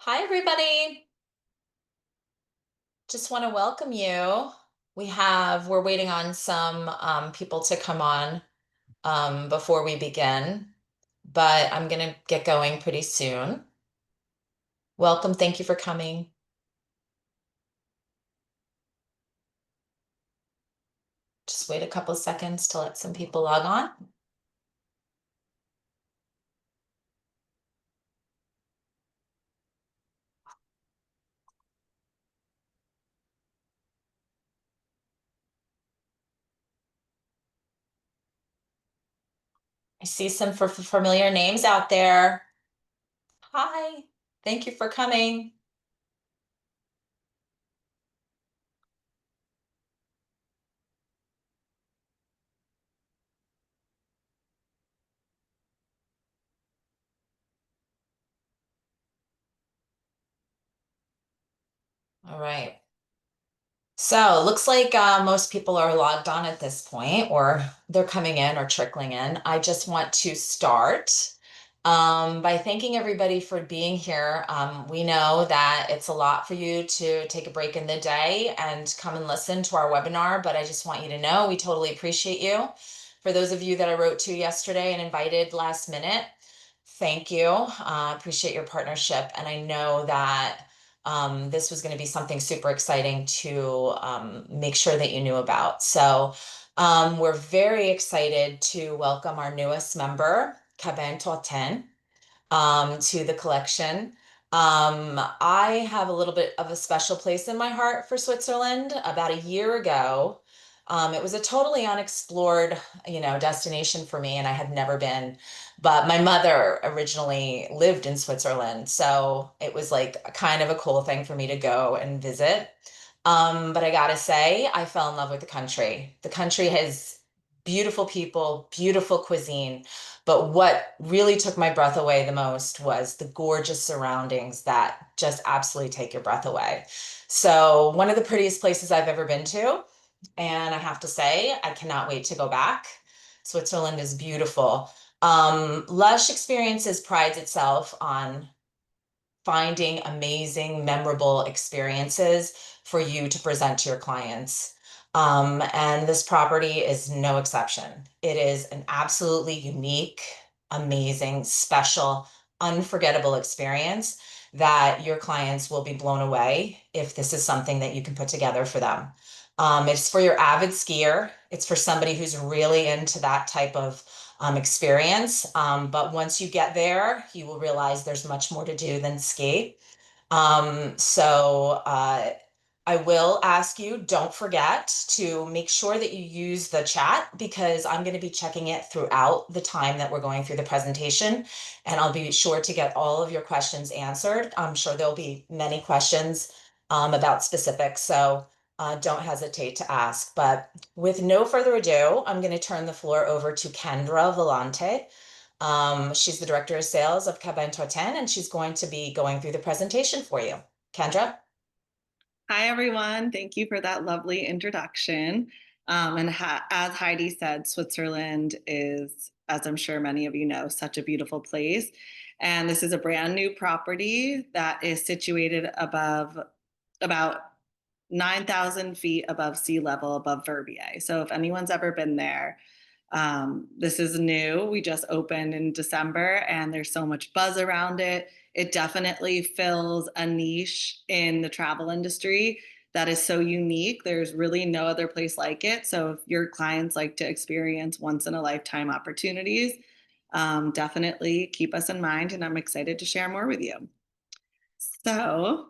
Hi, everybody. Just want to welcome you. We're waiting on some people to come on before we begin, but I'm going to get going pretty soon. Welcome. Thank you for coming. Just wait a couple of seconds to let some people log on. I see some familiar names out there. Hi. Thank you for coming. All right. So, looks like most people are logged on at this point, or they're coming in or trickling in. I just want to start by thanking everybody for being here. We know that it's a lot for you to take a break in the day and come and listen to our webinar, but I just want you to know we totally appreciate you. For those of you that I wrote to yesterday and invited last minute, thank you. Appreciate your partnership. And I know that this was going to be something super exciting to make sure that you knew about. So we're very excited to welcome our newest member, Cabane Tortin, to the collection. I have a little bit of a special place in my heart for Switzerland. About a year ago, it was a totally unexplored, destination for me, and I had never been. But my mother originally lived in Switzerland, so it was like a kind of a cool thing for me to go and visit. But I gotta say, I fell in love with the country. The country has beautiful people, beautiful cuisine. But what really took my breath away the most was the gorgeous surroundings that just absolutely take your breath away. So, one of the prettiest places I've ever been to. And I have to say, I cannot wait to go back. Switzerland is beautiful. Lush Experiences prides itself on finding amazing, memorable experiences for you to present to your clients. And this property is no exception. It is an absolutely unique, amazing, special, unforgettable experience that your clients will be blown away if this is something that you can put together for them. It's for your avid skier. It's for somebody who's really into that type of experience. But once you get there, you will realize there's much more to do than ski. So I will ask you, don't forget to make sure that you use the chat because I'm going to be checking it throughout the time that we're going through the presentation. And I'll be sure to get all of your questions answered. I'm sure there'll be many questions about specifics. So don't hesitate to ask. But with no further ado, I'm going to turn the floor over to Kendra Vellante. She's the director of sales of Cabane Tortin, and she's going to be going through the presentation for you. Kendra? Hi, everyone. Thank you for that lovely introduction. As Heidi said, Switzerland is, as I'm sure many of you know, such a beautiful place. And this is a brand new property that is situated above about 9,000 feet above sea level, above Verbier. So if anyone's ever been there, this is new. We just opened in December and there's so much buzz around it. It definitely fills a niche in the travel industry that is so unique. There's really no other place like it. So if your clients like to experience once in a lifetime opportunities, definitely keep us in mind. And I'm excited to share more with you. So,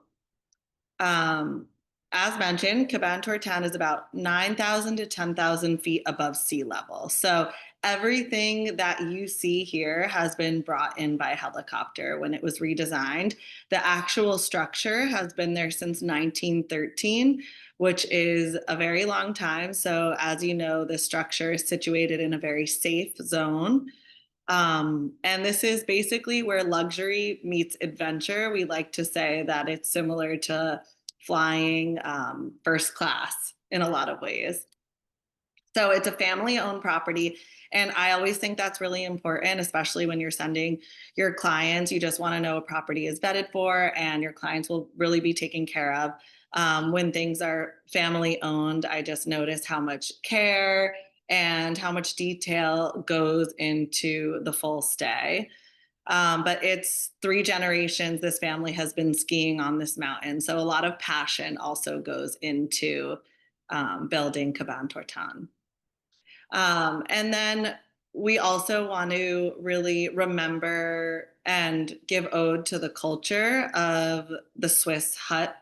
um, as mentioned, Cabane Tortin is about 9,000 to 10,000 feet above sea level. So everything that you see here has been brought in by helicopter when it was redesigned. The actual structure has been there since 1913, which is a very long time. So as you know, the structure is situated in a very safe zone. And this is basically where luxury meets adventure. We like to say that it's similar to flying first class in a lot of ways. So it's a family owned property. And I always think that's really important, especially when you're sending your clients. You just want to know a property is vetted for and your clients will really be taken care of. When things are family owned, I just notice how much care and how much detail goes into the full stay. But it's 3 generations. This family has been skiing on this mountain. So a lot of passion also goes into building Cabane Tortin. And then we also want to really remember and give ode to the culture of the Swiss hut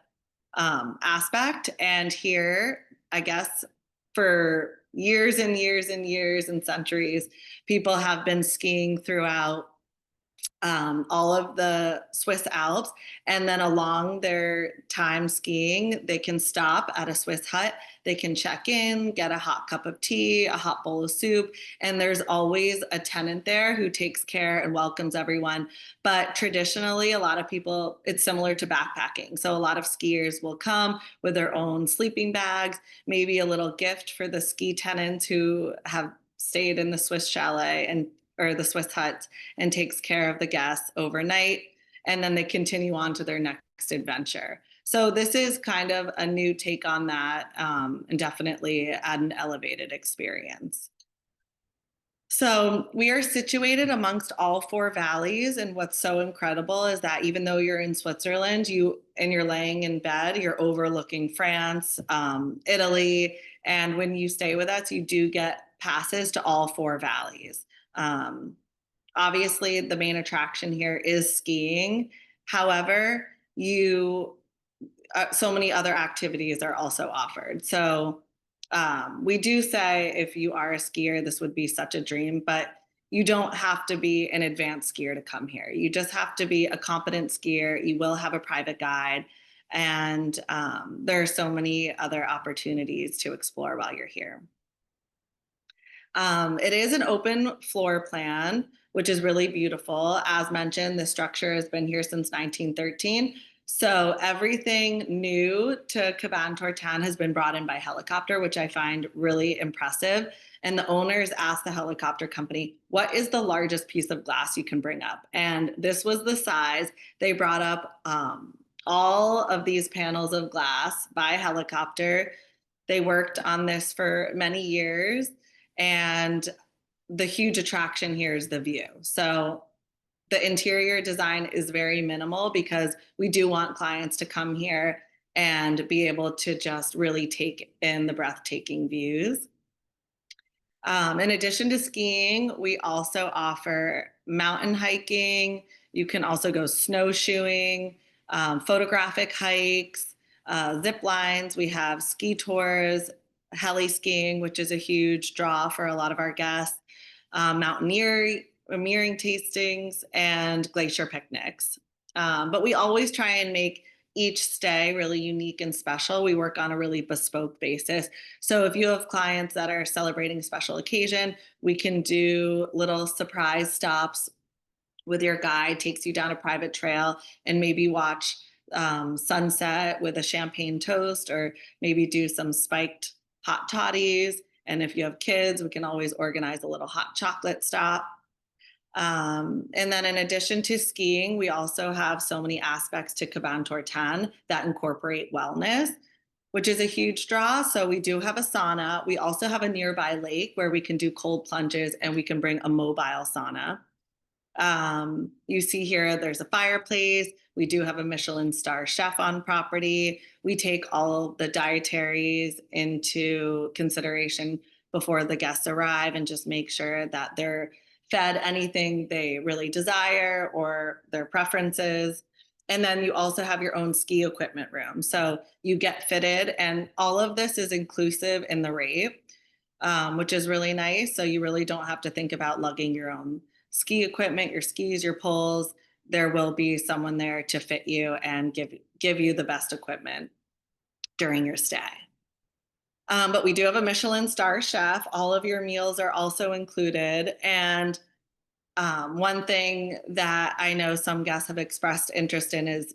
aspect. And here, I guess, for years and years and years and centuries, people have been skiing throughout all of the Swiss Alps. And then along their time skiing, they can stop at a Swiss hut. They can check in, get a hot cup of tea, a hot bowl of soup. And there's always a tenant there who takes care and welcomes everyone. But traditionally, a lot of people, it's similar to backpacking. So a lot of skiers will come with their own sleeping bags, maybe a little gift for the ski tenants who have stayed in the Swiss chalet and or the Swiss huts and takes care of the guests overnight. And then they continue on to their next adventure. So this is kind of a new take on that, and definitely an elevated experience. So we are situated amongst all 4 valleys, and what's so incredible is that even though you're in Switzerland, you're laying in bed, you're overlooking France, Italy, and when you stay with us, you do get passes to all 4 valleys. Um, Obviously, the main attraction here is skiing. However, you so many other activities are also offered. So we do say if you are a skier, this would be such a dream, but you don't have to be an advanced skier to come here. You just have to be a competent skier. You will have a private guide. And there are so many other opportunities to explore while you're here. It is an open floor plan, which is really beautiful. As mentioned, the structure has been here since 1913. So everything new to Cabane Tortin has been brought in by helicopter, which I find really impressive. And the owners asked the helicopter company, what is the largest piece of glass you can bring up? And this was the size. They brought up all of these panels of glass by helicopter. They worked on this for many years. And the huge attraction here is the view. So the interior design is very minimal because we do want clients to come here and be able to just really take in the breathtaking views. In addition to skiing, we also offer mountain hiking. You can also go snowshoeing, photographic hikes, zip lines. We have ski tours, heli skiing, which is a huge draw for a lot of our guests, mountaineering tastings, and glacier picnics. But we always try and make each stay really unique and special. We work on a really bespoke basis. So if you have clients that are celebrating a special occasion, we can do little surprise stops with your guide, takes you down a private trail and maybe watch sunset with a champagne toast, or maybe do some spiked hot toddies. And if you have kids, we can always organize a little hot chocolate stop. And then in addition to skiing, we also have so many aspects to Cabane Tortin that incorporate wellness, which is a huge draw. So we do have a sauna. We also have a nearby lake where we can do cold plunges and we can bring a mobile sauna. You see here, there's a fireplace. We do have a Michelin star chef on property. We take all the dietaries into consideration before the guests arrive and just make sure that they're fed anything they really desire or their preferences. And then you also have your own ski equipment room. So you get fitted, and all of this is inclusive in the rate, which is really nice. So you really don't have to think about lugging your own ski equipment, your skis, your poles. There will be someone there to fit you and give you the best equipment during your stay. But we do have a Michelin star chef. All of your meals are also included. And one thing that I know some guests have expressed interest in is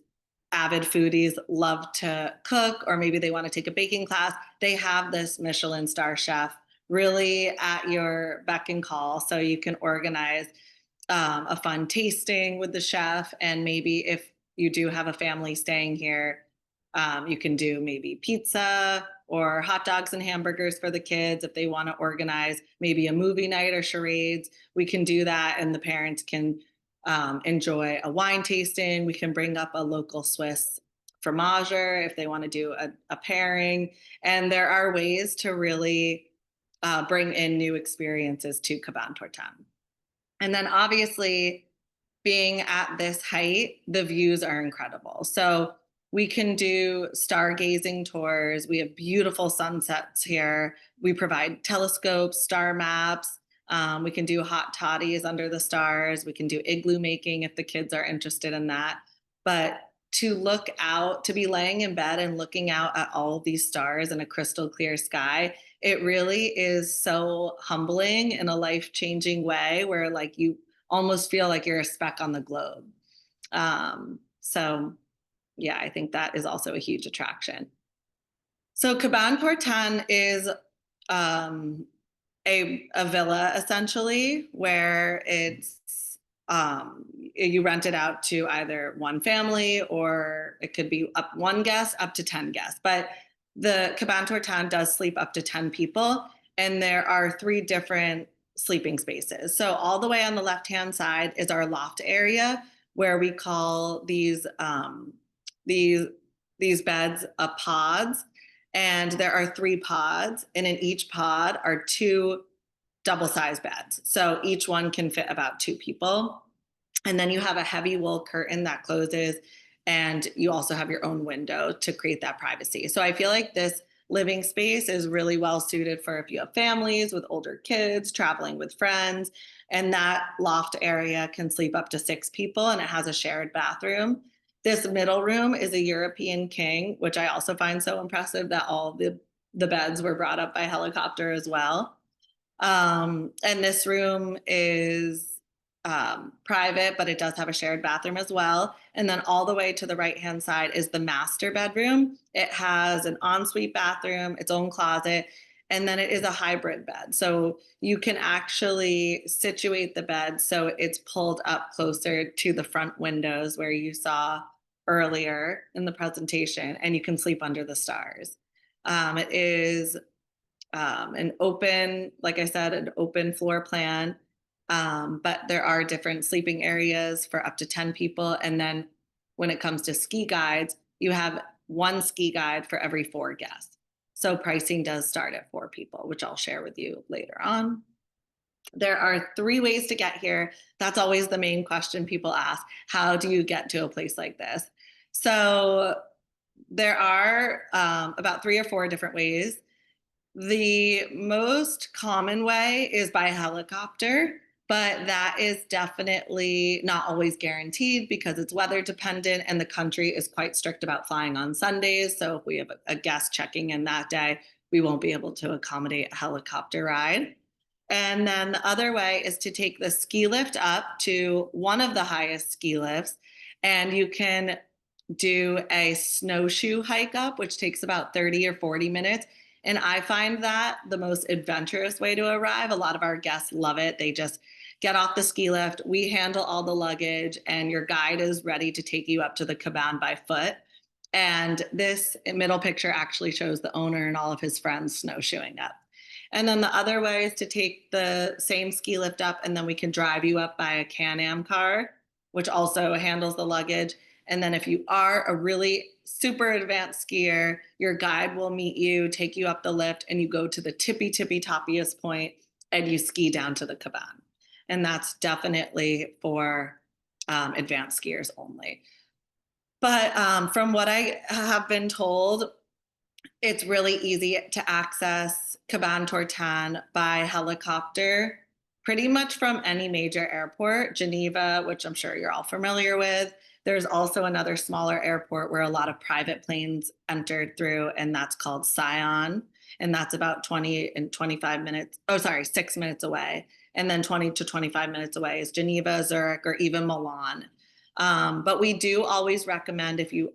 avid foodies love to cook, or maybe they want to take a baking class. They have this Michelin star chef really at your beck and call. So you can organize a fun tasting with the chef. And maybe if you do have a family staying here, you can do maybe pizza or hot dogs and hamburgers for the kids. If they want to organize maybe a movie night or charades, we can do that. And the parents can enjoy a wine tasting. We can bring up a local Swiss fromager if they want to do a pairing. And there are ways to really bring in new experiences to Cabane Tortin. And then obviously, being at this height, the views are incredible. So we can do stargazing tours. We have beautiful sunsets here. We provide telescopes, star maps. We can do hot toddies under the stars. We can do igloo making if the kids are interested in that. But to look out, to be laying in bed and looking out at all of these stars in a crystal clear sky, it really is so humbling in a life changing way where like you almost feel like you're a speck on the globe. So yeah, I think that is also a huge attraction. So Cabane Tortin is um, a villa essentially where it's you rent it out to either one family or it could be up one guest up to 10 guests. But the Cabane Tortin does sleep up to 10 people, and there are three different sleeping spaces. So all the way on the left hand side is our loft area where we call these these beds pods, and there are three pods, and in each pod are two double sized beds. So each one can fit about two people. And then you have a heavy wool curtain that closes, and you also have your own window to create that privacy. So I feel like this living space is really well suited for if you have families with older kids, traveling with friends. And that loft area can sleep up to six people, and it has a shared bathroom. This middle room is a European king, which I also find so impressive that all the beds were brought up by helicopter as well. And this room is private, but it does have a shared bathroom as well. And then all the way to the right hand side is the master bedroom. It has an ensuite bathroom, its own closet, and then it is a hybrid bed. So you can actually situate the bed so it's pulled up closer to the front windows where you saw earlier in the presentation, and you can sleep under the stars. It is an open, like I said, an open floor plan. But there are different sleeping areas for up to 10 people. And then when it comes to ski guides, you have one ski guide for every four guests. So pricing does start at four people, which I'll share with you later on. There are three ways to get here. That's always the main question people ask. How do you get to a place like this? So there are about three or four different ways. The most common way is by helicopter, but that is definitely not always guaranteed because it's weather dependent and the country is quite strict about flying on Sundays. So if we have a guest checking in that day, we won't be able to accommodate a helicopter ride. And then the other way is to take the ski lift up to one of the highest ski lifts, and you can do a snowshoe hike up, which takes about 30 or 40 minutes. And I find that the most adventurous way to arrive. A lot of our guests love it. They just get off the ski lift, we handle all the luggage, and your guide is ready to take you up to the cabane by foot. And this middle picture actually shows the owner and all of his friends snowshoeing up. And then the other way is to take the same ski lift up, and then we can drive you up by a Can-Am car, which also handles the luggage. And then if you are a really super advanced skier, your guide will meet you, take you up the lift, and you go to the tippy toppiest point and you ski down to the cabane. And that's definitely for advanced skiers only. But from what I have been told, it's really easy to access Cabane Tortin by helicopter, pretty much from any major airport. Geneva, which I'm sure you're all familiar with. There's also another smaller airport where a lot of private planes entered through, and that's called Sion. And that's about 20 and 25 minutes. Oh, sorry, 6 minutes away. And then 20 to 25 minutes away is Geneva, Zurich, or even Milan. But we do always recommend if you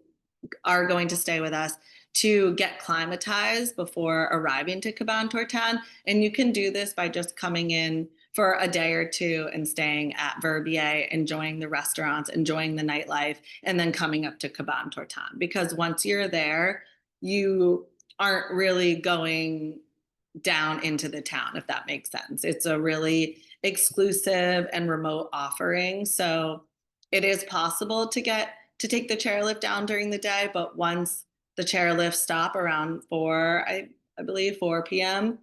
are going to stay with us to get climatized before arriving to Cabane Tortin. And you can do this by just coming in for a day or two and staying at Verbier, enjoying the restaurants, enjoying the nightlife, and then coming up to Cabane Tortin. Because once you're there, you aren't really going down into the town, if that makes sense. It's a really exclusive and remote offering. So it is possible to take the chairlift down during the day, but once the chairlifts stop around I believe 4 p.m.,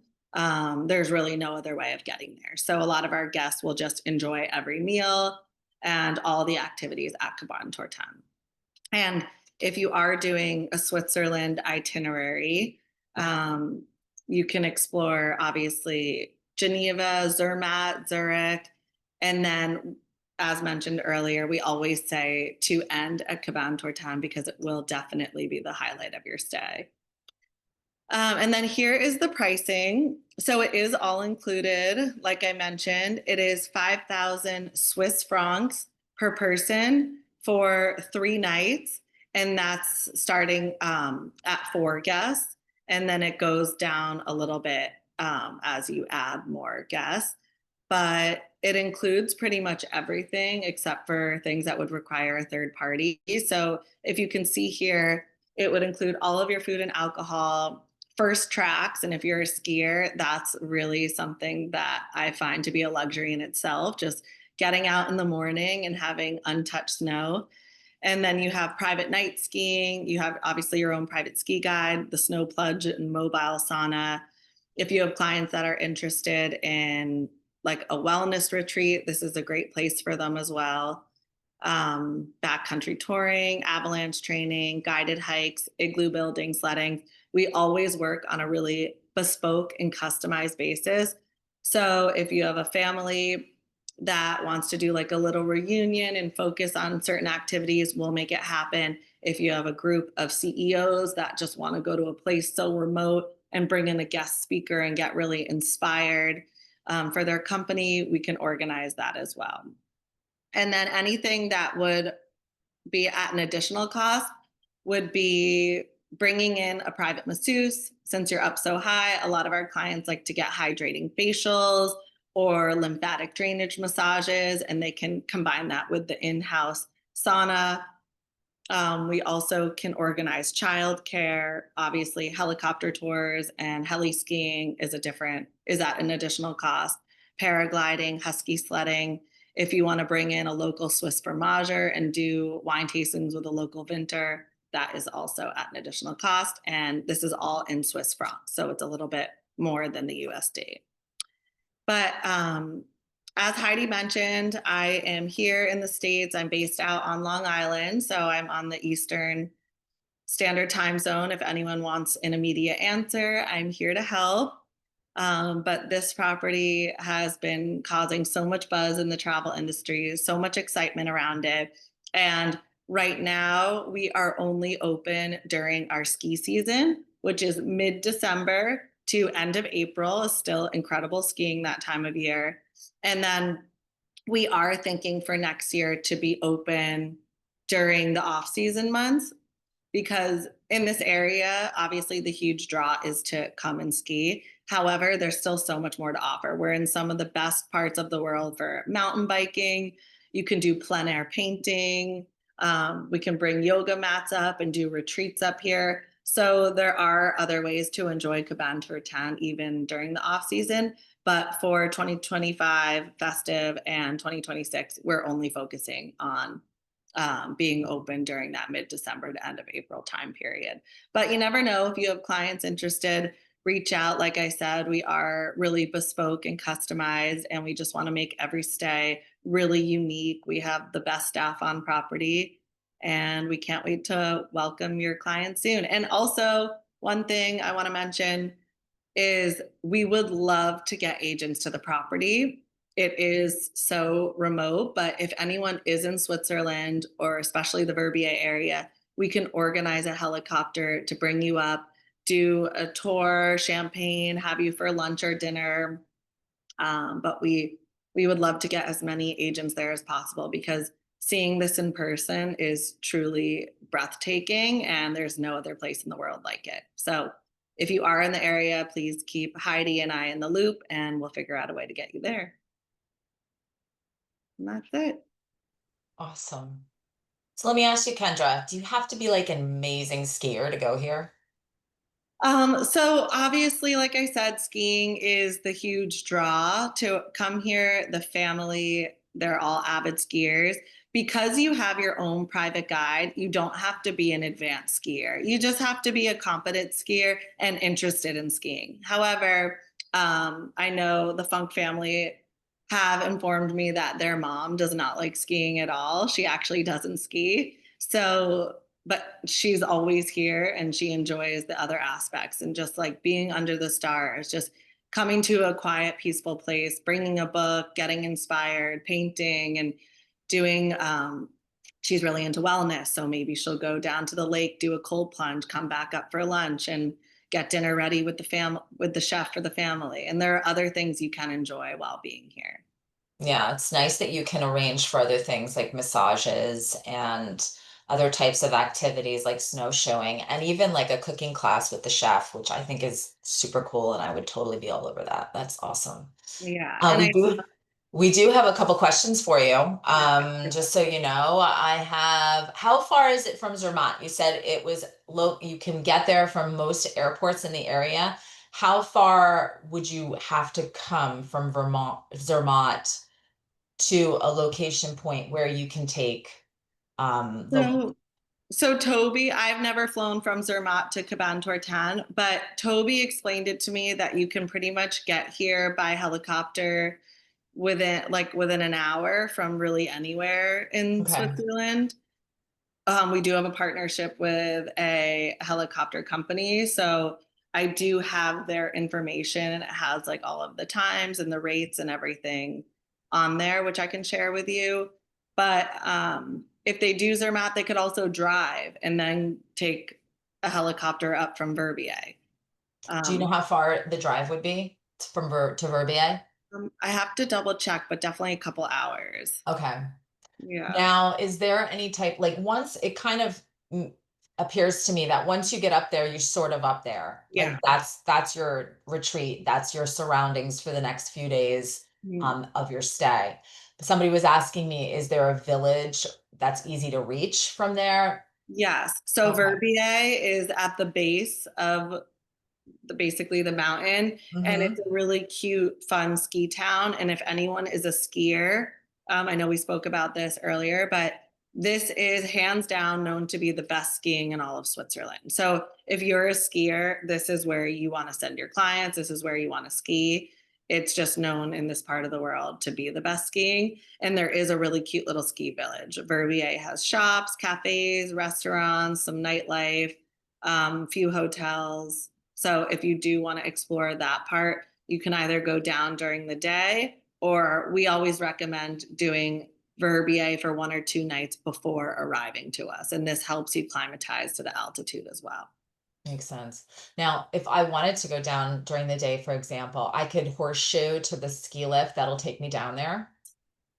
there's really no other way of getting there. So a lot of our guests will just enjoy every meal and all the activities at Cabane Tortin. And if you are doing a Switzerland itinerary, um, you can explore obviously Geneva, Zermatt, Zurich, and then, as mentioned earlier, we always say to end at Cabane Tortin because it will definitely be the highlight of your stay. And then here is the pricing. So it is all included. Like I mentioned, it is 5,000 Swiss francs per person for 3 nights. And that's starting at 4 guests. And then it goes down a little bit as you add more guests. But it includes pretty much everything except for things that would require a third party. So if you can see here, it would include all of your food and alcohol, first tracks. And if you're a skier, that's really something that I find to be a luxury in itself, just getting out in the morning and having untouched snow. And then you have private night skiing. You have obviously your own private ski guide, the snow plunge and mobile sauna. If you have clients that are interested in like a wellness retreat, this is a great place for them as well. Backcountry touring, avalanche training, guided hikes, igloo building, sledding. We always work on a really bespoke and customized basis. So if you have a family that wants to do like a little reunion and focus on certain activities, we'll make it happen. If you have a group of CEOs that just want to go to a place so remote and bring in a guest speaker and get really inspired for their company, we can organize that as well. And then anything that would be at an additional cost would be bringing in a private masseuse. Since you're up so high, a lot of our clients like to get hydrating facials or lymphatic drainage massages, and they can combine that with the in-house sauna. We also can organize childcare. Obviously, helicopter tours and heli skiing is at an additional cost. Paragliding, husky sledding. If you want to bring in a local Swiss fromager and do wine tastings with a local vinter, that is also at an additional cost. And this is all in Swiss francs, so it's a little bit more than the USD. But as Heidi mentioned, I am here in the States. I'm based out on Long Island, so I'm on the Eastern Standard Time Zone. If anyone wants an immediate answer, I'm here to help. But this property has been causing so much buzz in the travel industry, so much excitement around it. And right now, we are only open during our ski season, which is mid-December to end of April. Is still incredible skiing that time of year. And then we are thinking for next year to be open during the off-season months, because in this area, obviously the huge draw is to come and ski. However, there's still so much more to offer. We're in some of the best parts of the world for mountain biking. You can do plein air painting. We can bring yoga mats up and do retreats up here. So there are other ways to enjoy Cabane Tortin even during the off season. But for 2025 festive and 2026, we're only focusing on being open during that mid-December to end of April time period. But you never know, if you have clients interested, reach out. Like I said, we are really bespoke and customized, and we just want to make every stay really unique. We have the best staff on property, and we can't wait to welcome your clients soon. And also, one thing I want to mention is we would love to get agents to the property. It is so remote, but if anyone is in Switzerland or especially the Verbier area, we can organize a helicopter to bring you up, do a tour, champagne, have you for lunch or dinner. But we would love to get as many agents there as possible, because seeing this in person is truly breathtaking, and there's no other place in the world like it. So if you are in the area, please keep Heidi and I in the loop, and we'll figure out a way to get you there. And that's it. Awesome. So let me ask you, Kendra, do you have to be like an amazing skier to go here? So obviously, like I said, skiing is the huge draw to come here. The family, they're all avid skiers. Because you have your own private guide, you don't have to be an advanced skier. You just have to be a competent skier and interested in skiing. However, I know the Funk family have informed me that their mom does not like skiing at all. She actually doesn't ski. So but she's always here and she enjoys the other aspects and just like being under the stars, just coming to a quiet, peaceful place, bringing a book, getting inspired, painting, and doing. She's really into wellness, so maybe she'll go down to the lake, do a cold plunge, come back up for lunch, and get dinner ready with the chef for the family. And there are other things you can enjoy while being here. Yeah, it's nice that you can arrange for other things like massages and other types of activities like snowshoeing and even like a cooking class with the chef, which I think is super cool and I would totally be all over that. That's awesome. Yeah, Uh, and we I do we do have a couple questions for you. yeah. Just so you know, I have how far is it from Zermatt? You said it was low, you can get there from most airports in the area. How far would you have to come from Zermatt to a location point where you can take the So So Toby, I've never flown from Zermatt to Cabane Tortin, but Toby explained it to me that you can pretty much get here by helicopter within an hour from really anywhere in okay. Switzerland. We do have a partnership with a helicopter company, so I do have their information. It has like all of the times and the rates and everything on there, which I can share with you. But if they do Zermatt, they could also drive and then take a helicopter up from Verbier. Do you know Um, how far the drive would be from to Verbier? I have to double check, but definitely a couple hours. Okay. Yeah. Now, is there any type, like once it kind of appears to me that once you get up there, you're sort of up there. Yeah. Like that's your retreat, that's your surroundings for the next few days Mhm. of your stay. Somebody was asking me, is there a village that's easy to reach from there? Yes. So Okay. Verbier is at the base of basically the mountain, and it's Mm-hmm. a really cute fun ski town. And if anyone is a skier, I know we spoke about this earlier, but this is hands down known to be the best skiing in all of Switzerland. So if you're a skier, this is where you want to send your clients, this is where you want to ski. It's just known in this part of the world to be the best skiing, and there is a really cute little ski village. Verbier has shops, cafes, restaurants, some nightlife, few hotels. So if you do want to explore that part, you can either go down during the day, or we always recommend doing Verbier for 1 or 2 nights before arriving to us. And this helps you climatize to the altitude as well. Makes sense. Now, if I wanted to go down during the day, for example, I could horseshoe to the ski lift that'll take me down there.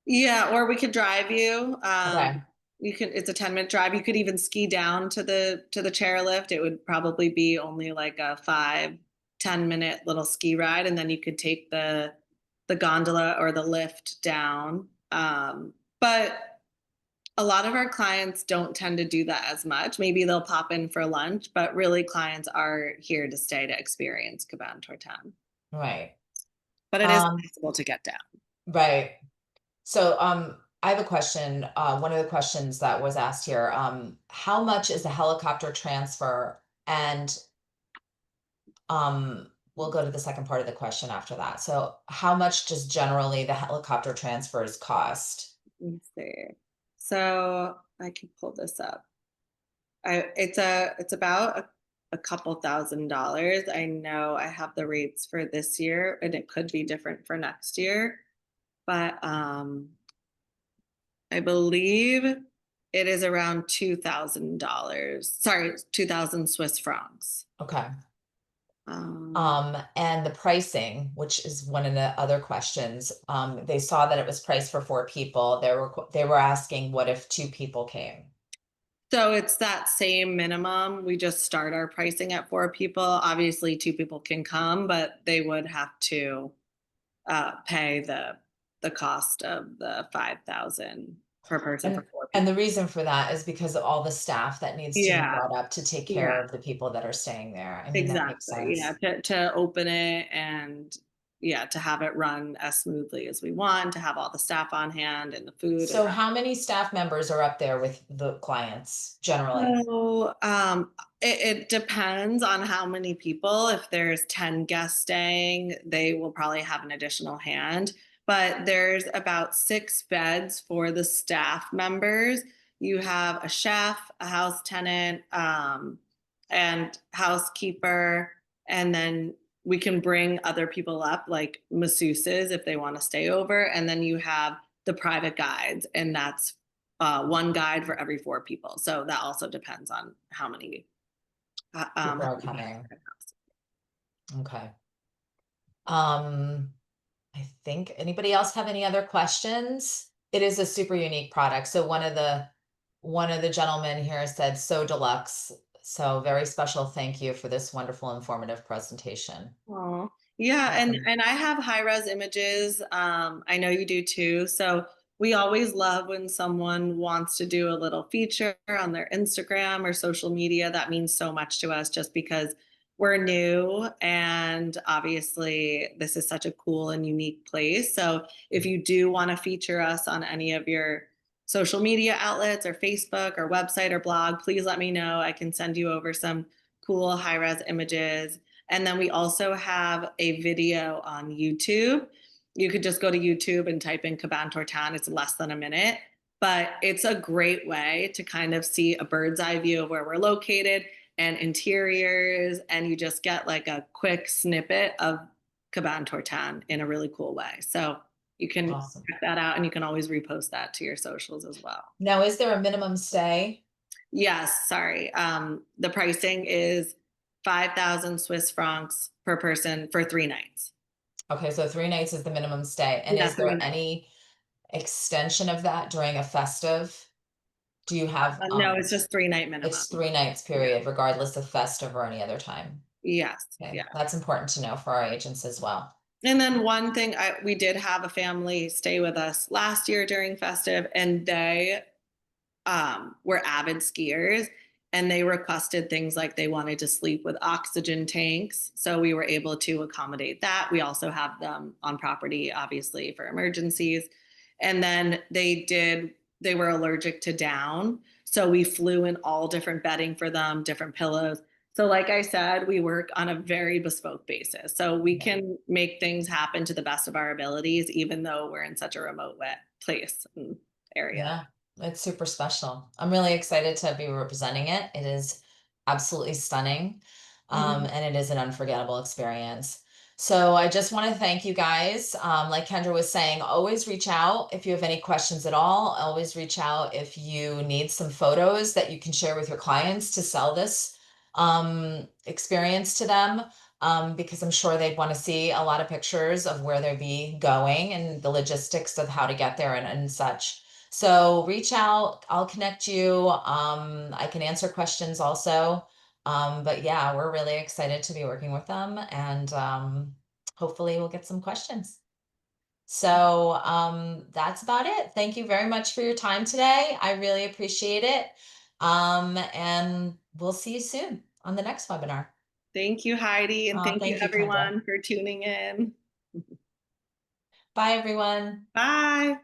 Yeah, or we could drive you. Okay. You can it's a 10-minute drive. You could even ski down to the chairlift. It would probably be only like a 5-10 minute little ski ride, and then you could take the gondola or the lift down. But a lot of our clients don't tend to do that as much. Maybe they'll pop in for lunch, but really clients are here to stay to experience Cabane Tortin. Right. But it is Um, possible to get down. right. So, I have a question. One of the questions that was asked here, how much is a helicopter transfer? And we'll go to the second part of the question after that. So, how much does generally the helicopter transfers cost? Let me see. So I can pull this up. It's about a couple $1,000s. I know I have the rates for this year, and it could be different for next year, but I believe it is around $2,000. Sorry, 2,000 Swiss francs. Okay. Um, And the pricing, which is one of the other questions, they saw that it was priced for four people. They were asking, what if two people came? So it's that same minimum. We just start our pricing at 4 people. Obviously, 2 people can come, but they would have to pay the cost of the 5,000 per person for And 4 people. and the reason for that is because of all the staff that needs to be Yeah, brought up to take care yeah, of the people that are staying there. I mean, that makes exactly. Yeah, sense. to open it and yeah, to have it run as smoothly as we want, to have all the staff on hand and the food and So how many staff members are up there with the clients generally? so, it depends on how many people. If there's 10 guests staying, they will probably have an additional hand. But there's about 6 beds for the staff members. You have a chef, a house tenant, and housekeeper, and then we can bring other people up, like masseuses, if they want to stay over. And then you have the private guides, and that's one guide for every 4 people. So that also depends on People how are many guides coming. are in the house. Okay. Um, I think anybody else have any other questions? It is a super unique product. So one of the gentlemen here said so deluxe. So very special thank you for this wonderful informative presentation. Oh, yeah, Awesome. and I have high res images. I know you do too. So we always love when someone wants to do a little feature on their Instagram or social media. That means so much to us just because we're new and obviously this is such a cool and unique place. So if you do want to feature us on any of your social media outlets or Facebook or website or blog, please let me know. I can send you over some cool high res images, and then we also have a video on YouTube. You could just go to YouTube and type in Cabane Tortin. It's less than a minute, but it's a great way to kind of see a bird's eye view of where we're located and interiors. And you just get like a quick snippet of Cabane Tortin in a really cool way. So you can Awesome. check that out and you can always repost that to your socials as well. Now, is there a minimum stay? Yes, sorry. The pricing is 5,000 Swiss francs per person for 3 nights. Okay, so 3 nights is the minimum stay. And Yeah, is three there nights. any extension of that during a festive? Do you have No, it's just 3 night it's minimum. 3 nights Yeah. period, regardless of festive or any other time? Yes. Okay, Yeah. that's important to know for our agents as well. And then one thing, we did have a family stay with us last year during festive, and they were avid skiers, and they requested things like they wanted to sleep with oxygen tanks. So we were able to accommodate that. We also have them on property, obviously, for emergencies. And then they were allergic to down. So we flew in all different bedding for them, different pillows. So, like I said, we work on a very bespoke basis. So we Yeah. can make things happen to the best of our abilities, even though we're in such a remote place and area. Yeah, it's super special. I'm really excited to be representing it. It is absolutely stunning, Mhm. and it is an unforgettable experience. So I just want to thank you guys. Like Kendra was saying, always reach out if you have any questions at all. Always reach out if you need some photos that you can share with your clients to sell this experience to them. Because I'm sure they'd want to see a lot of pictures of where they'd be going and the logistics of how to get there and such. So reach out, I'll connect you. I can answer questions also. But yeah, we're really excited to be working with them and hopefully we'll get some questions. So that's about it. Thank you very much for your time today. I really appreciate it. And we'll see you soon on the next webinar. Thank you, Heidi, and thank you Thank you, Kendra. everyone for tuning in. Bye, everyone. Bye.